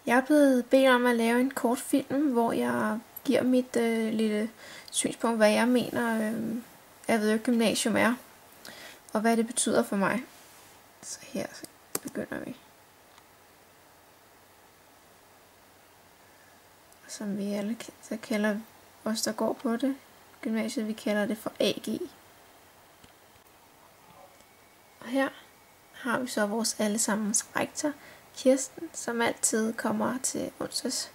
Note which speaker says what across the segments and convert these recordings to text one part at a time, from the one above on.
Speaker 1: Jeg er blevet bedt om at lave en kort film, hvor jeg giver mit lille synspunkt, hvad jeg mener Avedøre Gymnasium er, og hvad det betyder for mig. Så her begynder vi. Som vi alle så kalder os, der går på det gymnasiet, vi kalder det for AG. Og her har vi så vores allesammens rektor, Kirsten, som altid kommer til onsdags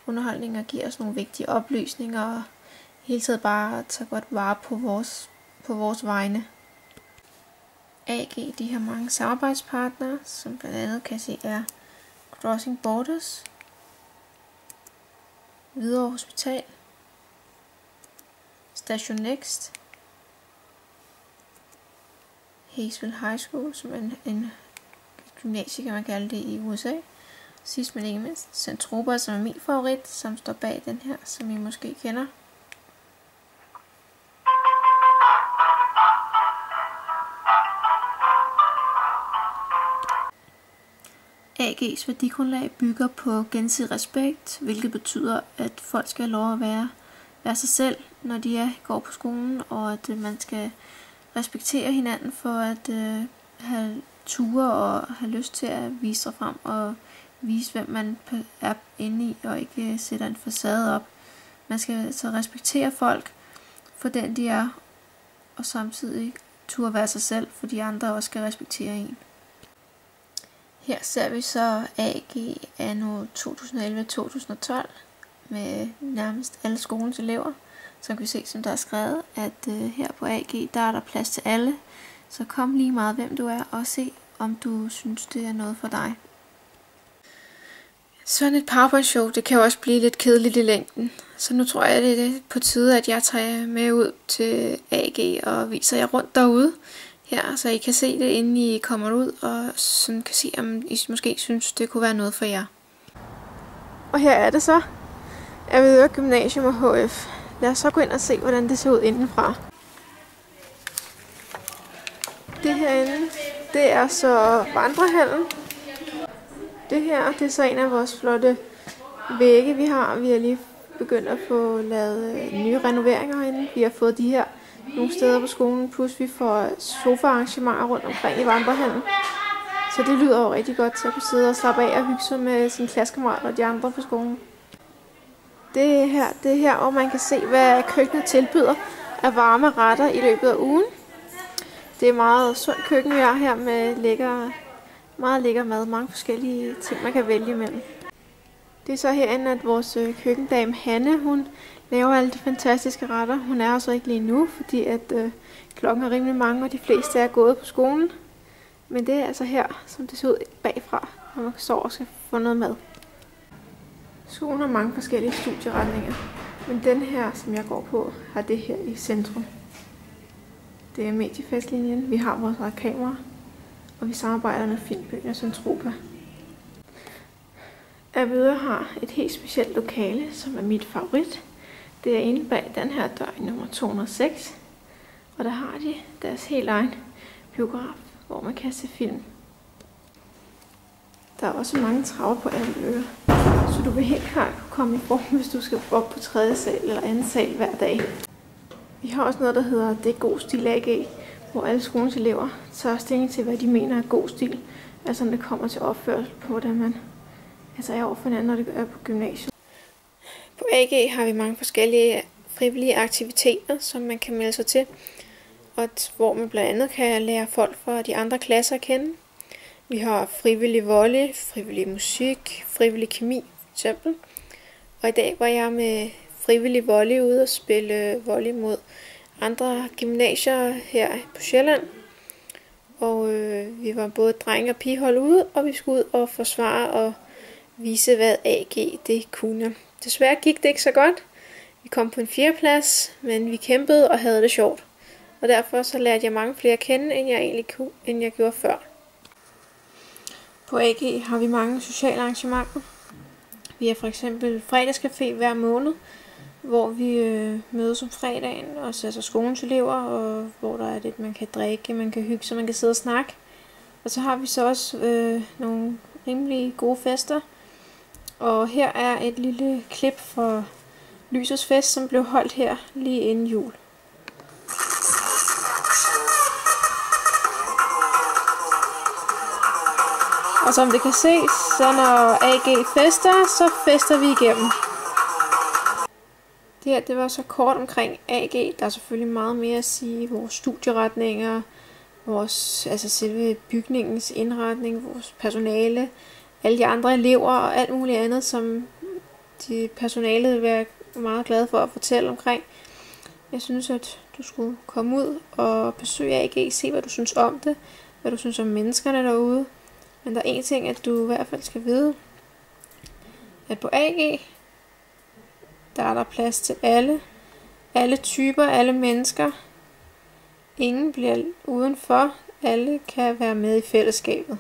Speaker 1: underholdning og giver os nogle vigtige oplysninger og hele tiden bare tager godt vare på vores vegne. AG, de har mange samarbejdspartnere, som blandt andet kan se er Crossing Borders, Hvidovre Hospital, Station Next, Hayesville High School, som er en gymnasie, kan man kalde det i USA. Sidst men ikke mindst, Centropa, som er min favorit, som står bag den her, som I måske kender. AG's værdigrundlag bygger på gensidig respekt, hvilket betyder, at folk skal have lov at være sig selv, når de går på skolen, og at man skal respektere hinanden for at have ture og have lyst til at vise sig frem og vise, hvem man er inde i, og ikke sætter en facade op. Man skal så respektere folk for den, de er, og samtidig turde være sig selv, for de andre også skal respektere en. Her ser vi så AG anno 2011-2012 med nærmest alle skolens elever. Så kan vi se, som der er skrevet, at her på AG, der er der plads til alle. Så kom lige meget, hvem du er, og se, om du synes, det er noget for dig. Sådan et PowerPoint-show, det kan jo også blive lidt kedeligt i længden. Så nu tror jeg, det er på tide, at jeg tager med ud til AG og viser jer rundt derude. Her, så I kan se det, inden I kommer ud, og sådan kan se, om I måske synes, det kunne være noget for jer. Og her er det så, Avedøre Gymnasium og HF. Lad os så gå ind og se, hvordan det ser ud indenfra. Det herinde, det er så vandrehallen. Det her, det er så en af vores flotte vægge, vi har. Vi har lige begyndt at få lavet nye renoveringer herinde. Vi har fået de her nogle steder på skolen, plus vi får sofa-arrangementer rundt omkring i vandrehallen. Så det lyder jo rigtig godt til at kunne sidde og slappe af og hygge sig med sine klassekammerater og de andre på skolen. Det er her, hvor man kan se, hvad køkkenet tilbyder af varme retter i løbet af ugen. Det er meget sundt køkken, vi har her med meget lækker mad, mange forskellige ting, man kan vælge imellem. Det er så herinde, at vores køkkendame Hanne, hun laver alle de fantastiske retter. Hun er også ikke lige nu, fordi at klokken er rimelig mange, og de fleste er gået på skolen. Men det er altså her, som det ser ud bagfra, når man står og skal få noget mad. Skolen har mange forskellige studieretninger, men den her, som jeg går på, har det her i centrum. Det er mediefestlinjen, vi har vores eget kamera, og vi samarbejder med Filmbyen og Centropa. Avedøre har et helt specielt lokale, som er mit favorit. Det er inde bag den her dør i nummer 206, og der har de deres helt egen biograf, hvor man kan se film. Der er også mange trapper på Avedøre, så du vil helt klart kunne komme i form, hvis du skal op på 3. sal eller 2. sal hver dag. Vi har også noget, der hedder Det er god stil AG, hvor alle skolens elever tager stilling til, hvad de mener er god stil. Altså når det kommer til opførsel på, hvordan man er over for hinanden, når det er på gymnasiet. På AG har vi mange forskellige frivillige aktiviteter, som man kan melde sig til, og hvor man blandt andet kan lære folk fra de andre klasser at kende. Vi har frivillig volley, frivillig musik, frivillig kemi for eksempel. Og i dag var jeg med frivillig volley ude og spille volley mod andre gymnasier her på Sjælland. Og vi var både drenge- og pigehold ude, og vi skulle ud og forsvare og vise, hvad AG det kunne. Desværre gik det ikke så godt. Vi kom på en 4. plads, men vi kæmpede og havde det sjovt. Og derfor så lærte jeg mange flere at kende, end jeg gjorde før. På AG har vi mange sociale arrangementer. Vi har for eksempel fredagscafé hver måned, hvor vi mødes om fredagen og sætter skolens elever, og hvor der er lidt, man kan drikke, man kan hygge sig, man kan sidde og snakke. Og så har vi så også nogle rimelig gode fester, Og her er et lille klip fra Lysets Fest, som blev holdt her lige inden jul. Og som det kan ses, så når AG fester, så fester vi igennem. Det her, det var så kort omkring AG. Der er selvfølgelig meget mere at sige. Vores studieretninger, selve bygningens indretning, vores personale, alle de andre elever og alt muligt andet, som de personalet vil være meget glade for at fortælle omkring. Jeg synes, at du skulle komme ud og besøge AG, se hvad du synes om det, hvad du synes om menneskerne derude. Men der er en ting, at du i hvert fald skal vide, at på AG, der er der plads til alle typer, alle mennesker. Ingen bliver udenfor, alle kan være med i fællesskabet.